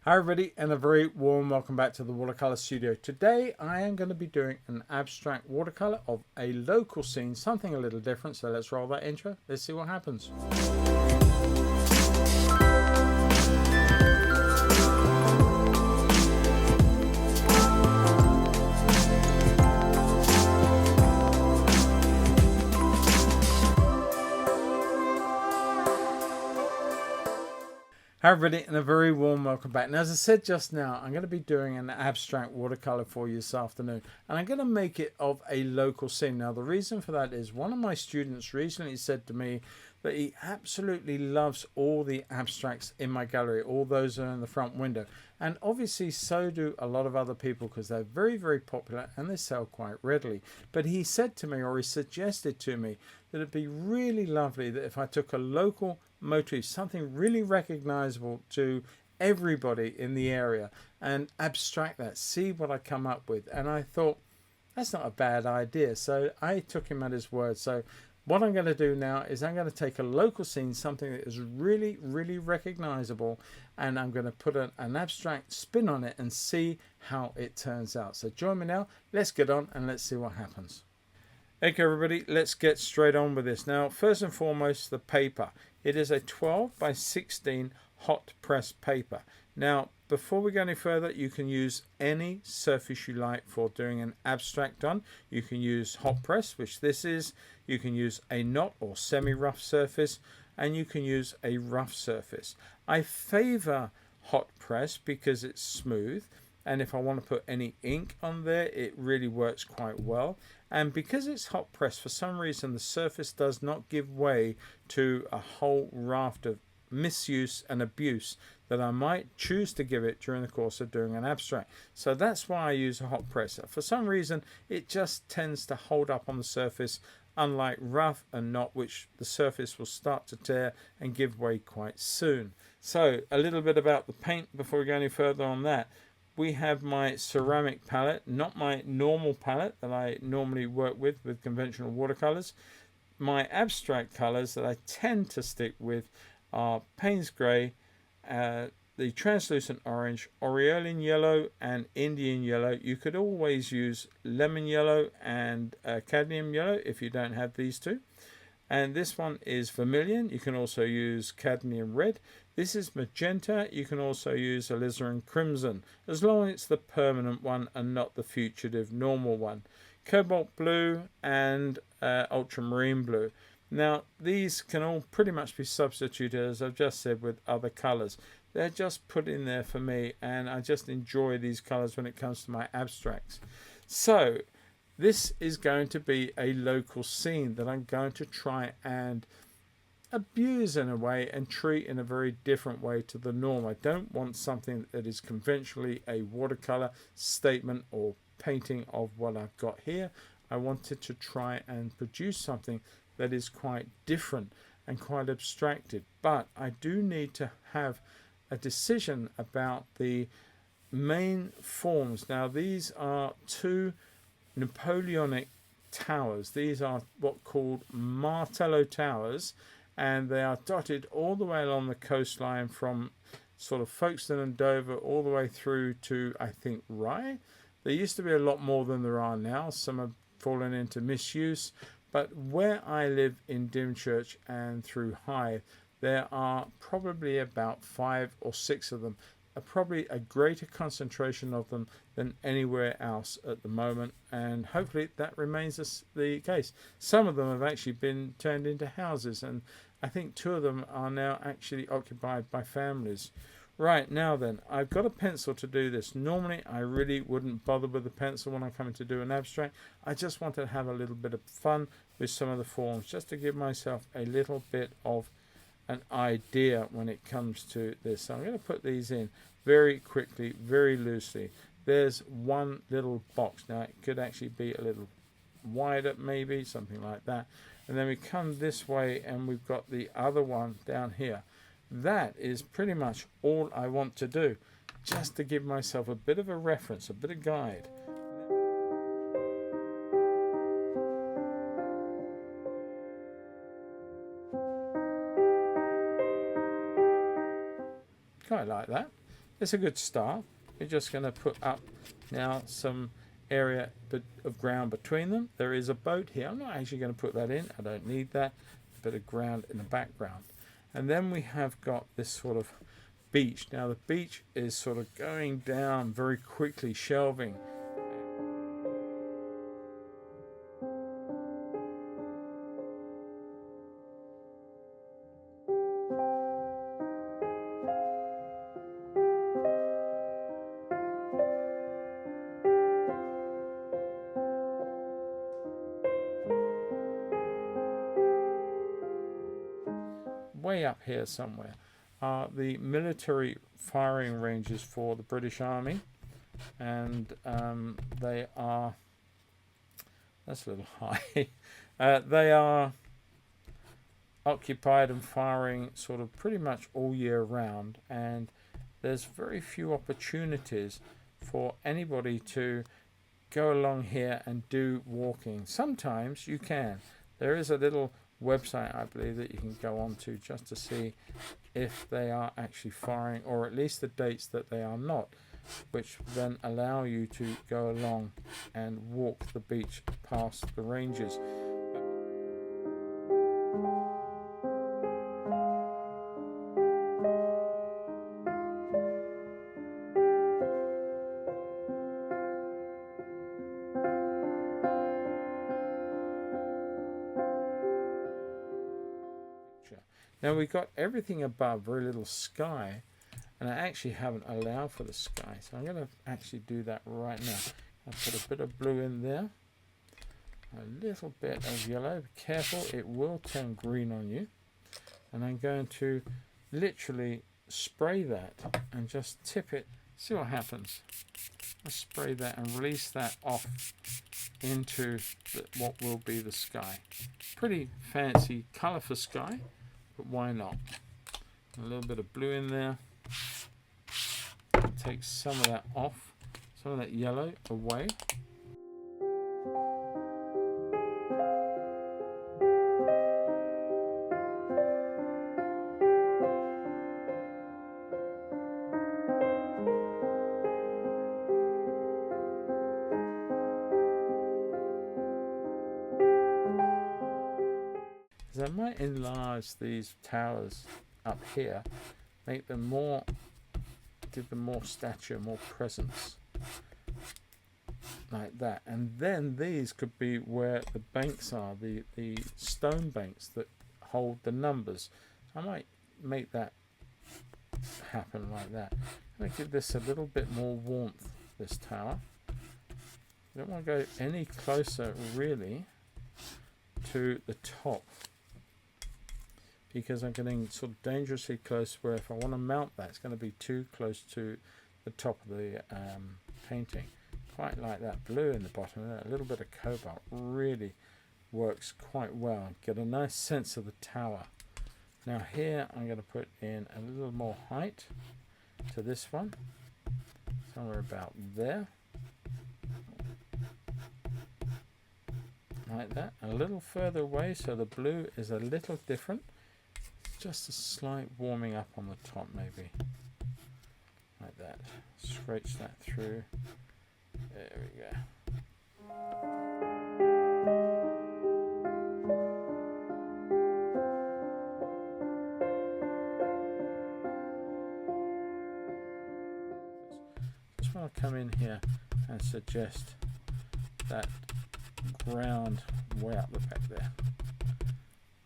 Hi everybody, and a very warm welcome back to the Watercolour Studio. Today I am going to be doing an abstract watercolour of a local scene, something a little different. So let's roll that intro, let's see what happens. Hi everybody, and a very warm welcome back. Now, as I said just now, I'm going to be doing an abstract watercolour for you this afternoon, and I'm going to make it of a local scene. Now, the reason for that is one of my students recently said to me that he absolutely loves all the abstracts in my gallery, all those that are in the front window, and obviously so do a lot of other people because they're very, very popular and they sell quite readily. But he said to me, or he suggested to me, that it'd be really lovely that if I took a local motif, something really recognizable to everybody in the area, and abstract that, see what I come up with. And I thought, that's not a bad idea. So I took him at his word. So what I'm going to do now is I'm going to take a local scene, something that is really, really recognizable, and I'm going to put an abstract spin on it and see how it turns out. So join me now. Let's get on and let's see what happens. Okay everybody, let's get straight on with this. Now, first and foremost, the paper. It is a 12 by 16 hot press paper. Now, before we go any further, you can use any surface you like for doing an abstract on. You can use hot press, which this is. You can use a knot or semi-rough surface, and you can use a rough surface. I favor hot press because it's smooth, and if I want to put any ink on there, it really works quite well. And because it's hot press, for some reason the surface does not give way to a whole raft of misuse and abuse that I might choose to give it during the course of doing an abstract. So that's why I use a hot press. For some reason it just tends to hold up on the surface, unlike rough and knot, which the surface will start to tear and give way quite soon. So a little bit about the paint before we go any further on that. We have my ceramic palette, not my normal palette that I normally work with conventional watercolors. My abstract colors that I tend to stick with are Payne's Grey, the translucent orange, Aureolin yellow, and Indian yellow. You could always use lemon yellow and cadmium yellow if you don't have these two. And this one is vermilion. You can also use cadmium red. This is magenta. You can also use alizarin crimson, as long as it's the permanent one and not the fugitive normal one. Cobalt blue and ultramarine blue. Now, these can all pretty much be substituted, as I've just said, with other colors. They're just put in there for me, and I just enjoy these colors when it comes to my abstracts. So this is going to be a local scene that I'm going to try and abuse in a way and treat in a very different way to the norm. I don't want something that is conventionally a watercolor statement or painting of what I've got here. I wanted to try and produce something that is quite different and quite abstracted, but I do need to have a decision about the main forms. Now, these are two Napoleonic towers. These are what called Martello towers, and they are dotted all the way along the coastline from sort of Folkestone and Dover all the way through to, I think, Rye. There used to be a lot more than there are now. Some have fallen into misuse, but where I live in Dymchurch and through Hythe, there are probably about 5 or 6 of them. Probably a greater concentration of them than anywhere else at the moment, and hopefully that remains the case. Some of them have actually been turned into houses, and I think 2 of them are now actually occupied by families. Right, now then, I've got a pencil to do this. Normally I really wouldn't bother with the pencil when I come in to do an abstract. I just wanted to have a little bit of fun with some of the forms, just to give myself a little bit of an idea when it comes to this. So I'm going to put these in very quickly, very loosely. There's one little box. Now it could actually be a little wider, maybe something like that. And then we come this way and we've got the other one down here. That is pretty much all I want to do, just to give myself a bit of a reference, a bit of guide. Quite like that. it's a good start. We're just going to put up now some area of ground between them. There is a boat here. I'm not actually going to put that in. I don't need that. A bit of ground in the background. And then we have got this sort of beach. Now the beach is sort of going down very quickly, shelving. Way up here somewhere are the military firing ranges for the British Army, and they are, that's a little high, they are occupied and firing sort of pretty much all year round, and there's very few opportunities for anybody to go along here and do walking. Sometimes you can. There is a little website, I believe, that you can go on to just to see if they are actually firing, or at least the dates that they are not, which then allow you to go along and walk the beach past the ranges. Now we've got everything above, very little sky, and I actually haven't allowed for the sky, so I'm going to actually do that right now. I'll put a bit of blue in there, a little bit of yellow. Be careful, it will turn green on you. And I'm going to literally spray that and just tip it, see what happens. I'll spray that and release that off into what will be the sky. Pretty fancy colour for sky. But why not? A little bit of blue in there. Take some of that off, some of that yellow away. I might enlarge these towers up here, make them more, give them more stature, more presence, like that. And then these could be where the banks are, the stone banks that hold the numbers. I might make that happen like that. I'm going to give this a little bit more warmth, this tower. I don't want to go any closer really to the top, because I'm getting sort of dangerously close, where if I want to mount that, it's going to be too close to the top of the painting. Quite like that blue in the bottom of that. A little bit of cobalt really works quite well. Get a nice sense of the tower. Now here I'm going to put in a little more height to this one, somewhere about there, like that. A little further away, so the blue is a little different. Just a slight warming up on the top, maybe, like that. Scratch that through. There we go. Just want to come in here and suggest that ground way up the back there.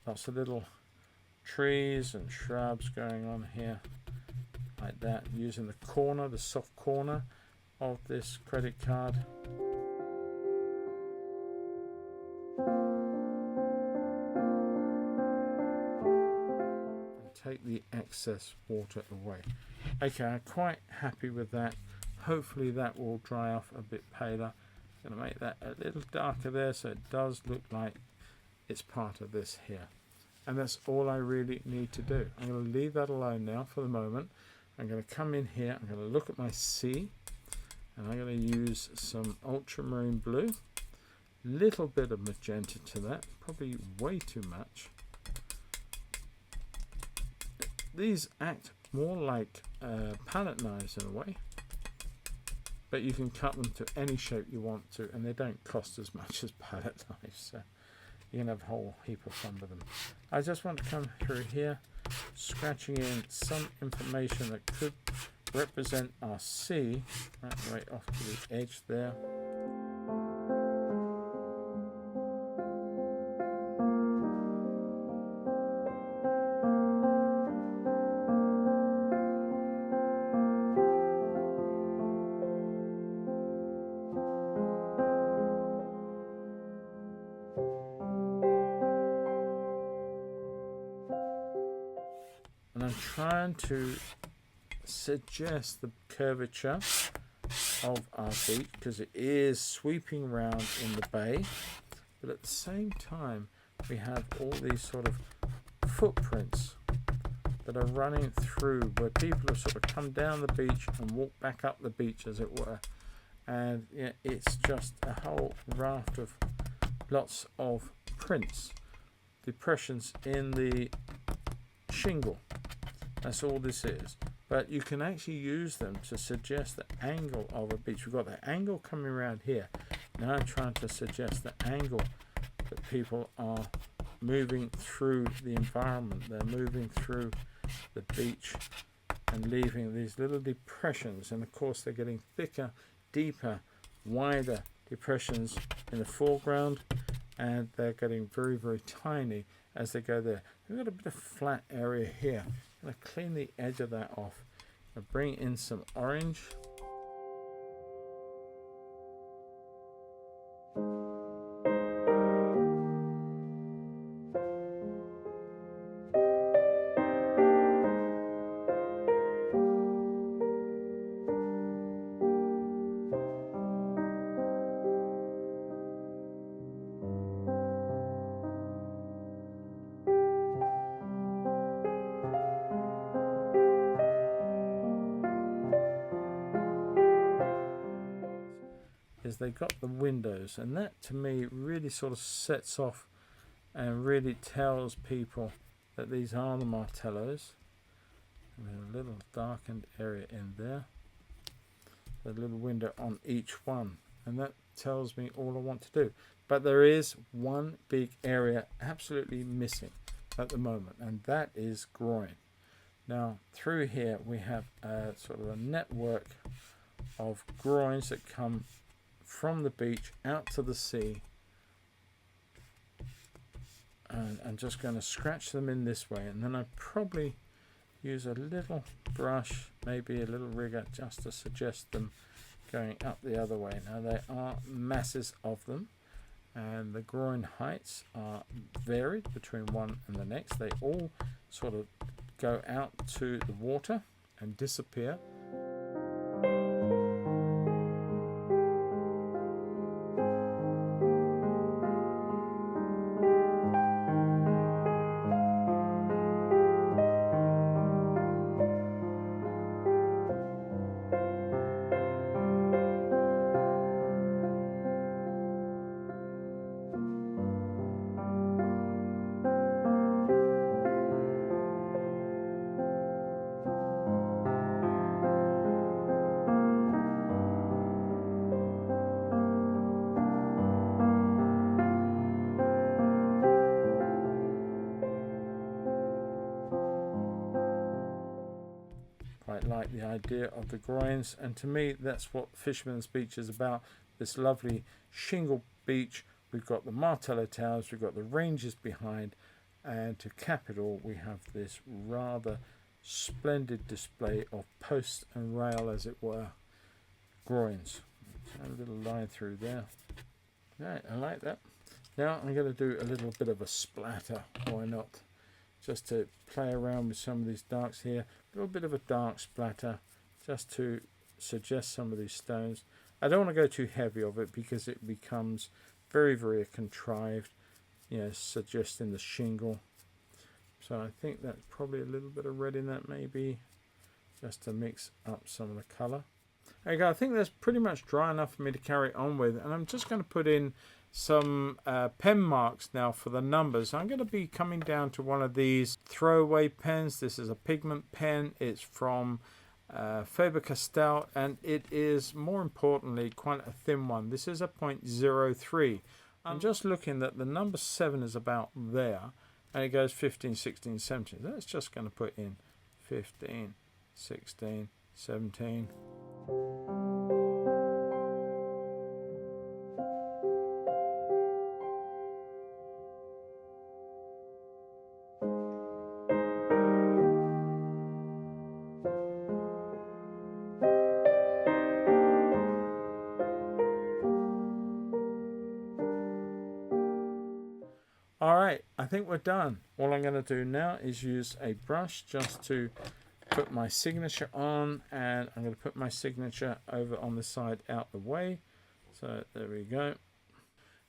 Lots of little trees and shrubs going on here, like that, using the corner, the soft corner of this credit card. And take the excess water away. Okay, I'm quite happy with that. Hopefully that will dry off a bit paler. I'm going to make that a little darker there, so it does look like it's part of this here. And that's all I really need to do. I'm going to leave that alone now for the moment. I'm going to come in here, I'm going to look at my sea, and I'm going to use some ultramarine blue, little bit of magenta to that, probably way too much. these act more like palette knives in a way, but you can cut them to any shape you want to, and they don't cost as much as palette knives, so you can have a whole heap of fun with them. I just want to come through here, scratching in some information that could represent our sea, right off to the edge there. And I'm trying to suggest the curvature of our beach because it is sweeping round in the bay, but at the same time we have all these sort of footprints that are running through where people have sort of come down the beach and walked back up the beach, as it were. And yeah, it's just a whole raft of lots of prints, depressions in the shingle. That's all this is. But you can actually use them to suggest the angle of a beach. We've got the angle coming around here. Now I'm trying to suggest the angle that people are moving through the environment. They're moving through the beach and leaving these little depressions. And of course they're getting thicker, deeper, wider depressions in the foreground, and they're getting very, very tiny as they go there. We've got a bit of flat area here. I'm going to clean the edge of that off and bring in some orange. Is they got the windows, and that to me really sort of sets off and really tells people that these are the Martellos. A little darkened area in there, a little window on each one, and that tells me all I want to do. But there is one big area absolutely missing at the moment, and that is groin. Now through here we have a sort of a network of groins that come from the beach out to the sea, and I'm just going to scratch them in this way, and then I probably use a little brush, maybe a little rigger, just to suggest them going up the other way. Now there are masses of them, and the groin heights are varied between one and the next. They all sort of go out to the water and disappear. Quite like the idea of the groins, and to me that's what Fisherman's Beach is about. This lovely shingle beach. We've got the Martello Towers, we've got the ranges behind, and to cap it all we have this rather splendid display of post and rail, as it were, groins. A little line through there. Right, I like that. Now I'm going to do a little bit of a splatter, why not? Just to play around with some of these darks here. A little bit of a dark splatter, just to suggest some of these stones. I don't want to go too heavy of it because it becomes very, very contrived, suggesting the shingle. So I think that's probably a little bit of red in that, maybe, just to mix up some of the colour. Okay, I think that's pretty much dry enough for me to carry on with, and I'm just going to put in some pen marks now for the numbers. I'm going to be coming down to one of these throwaway pens. This is a pigment pen. It's from Faber-Castell, and it is, more importantly, quite a thin one. This is a 0.03. I'm just looking that the number 7 is about there, and it goes 15, 16, 17. That's just going to put in 15, 16, 17. Alright, I think we're done. All I'm going to do now is use a brush just to put my signature on, and I'm going to put my signature over on the side out the way. So there we go.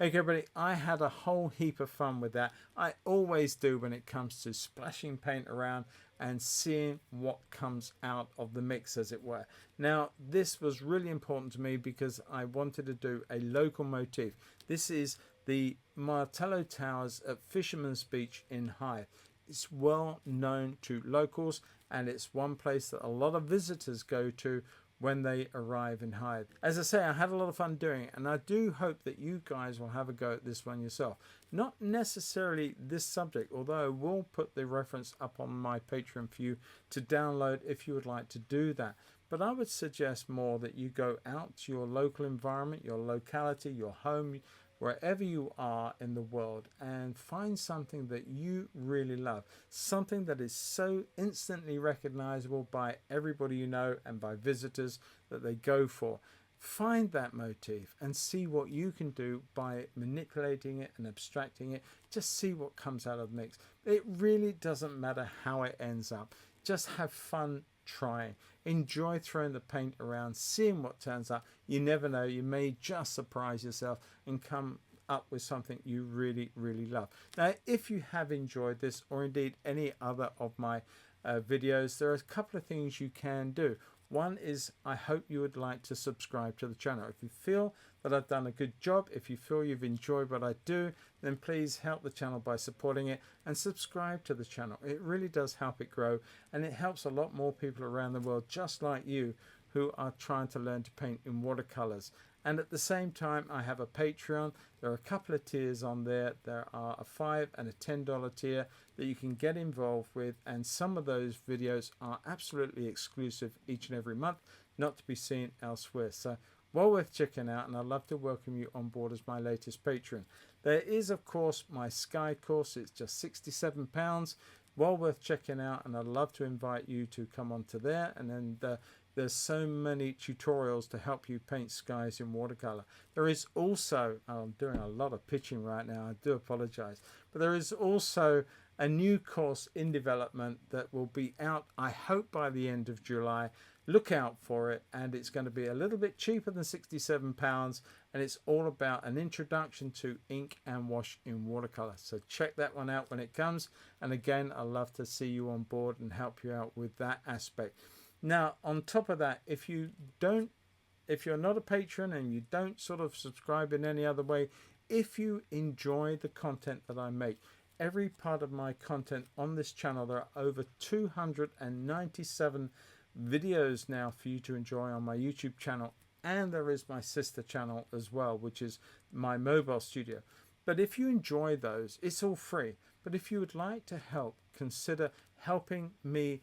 Okay everybody, I had a whole heap of fun with that. I always do when it comes to splashing paint around and seeing what comes out of the mix, as it were. Now this was really important to me because I wanted to do a local motif. This is the Martello Towers at Fisherman's Beach in Hythe. It's well known to locals, and it's one place that a lot of visitors go to when they arrive in Hythe. As I say, I had a lot of fun doing it, and I do hope that you guys will have a go at this one yourself. Not necessarily this subject, although I will put the reference up on my Patreon for you to download if you would like to do that. But I would suggest more that you go out to your local environment, your locality, your home, wherever you are in the world, and find something that you really love. Something that is so instantly recognizable by everybody you know and by visitors that they go for. Find that motif and see what you can do by manipulating it and abstracting it. Just see what comes out of the mix. It really doesn't matter how it ends up. Just have fun trying. Enjoy throwing the paint around, seeing what turns up. You never know, you may just surprise yourself and come up with something you really, really love. Now, if you have enjoyed this, or indeed any other of my videos, there are a couple of things you can do. One is, I hope you would like to subscribe to the channel. If you feel that I've done a good job, if you feel you've enjoyed what I do, then please help the channel by supporting it and subscribe to the channel. It really does help it grow, and it helps a lot more people around the world just like you who are trying to learn to paint in watercolors. And at the same time, I have a Patreon. There are a couple of tiers on there. There are a $5 and a $10 tier that you can get involved with, and some of those videos are absolutely exclusive each and every month, not to be seen elsewhere. So well worth checking out, and I'd love to welcome you on board as my latest patron. There is, of course, my Sky course. It's just £67. Well worth checking out, and I'd love to invite you to come onto there. And then there's so many tutorials to help you paint skies in watercolor. There is also, I'm doing a lot of pitching right now, I do apologize, but there is also a new course in development that will be out, I hope, by the end of July. Look out for it, and it's going to be a little bit cheaper than £67, and it's all about an introduction to ink and wash in watercolor. So check that one out when it comes, and again, I'd love to see you on board and help you out with that aspect. Now, on top of that, if you're not a patron and you don't sort of subscribe in any other way, if you enjoy the content that I make, every part of my content on this channel, there are over 297 videos now for you to enjoy on my YouTube channel, and there is my sister channel as well, which is my mobile studio. But if you enjoy those, it's all free. But if you would like to help, consider helping me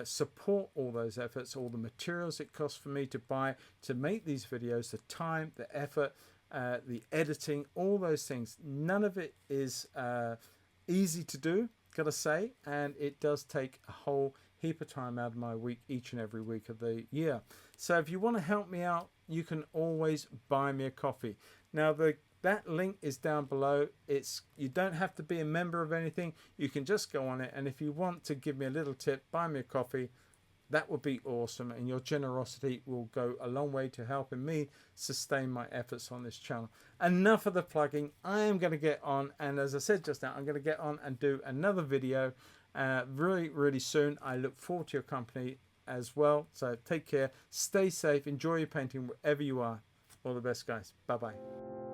support all those efforts, all the materials it costs for me to buy to make these videos, the time, the effort, the editing, all those things. None of it is easy to do, gotta say, and it does take a whole heap of time out of my week each and every week of the year. So if you want to help me out, you can always buy me a coffee. Now that link is down below. You don't have to be a member of anything. You can just go on it, and if you want to give me a little tip, buy me a coffee, that would be awesome, and your generosity will go a long way to helping me sustain my efforts on this channel. Enough of the plugging. I am going to get on, and as I said just now, I'm going to get on and do another video really, really soon. I look forward to your company as well. So take care, stay safe, enjoy your painting wherever you are. All the best, guys. Bye-bye.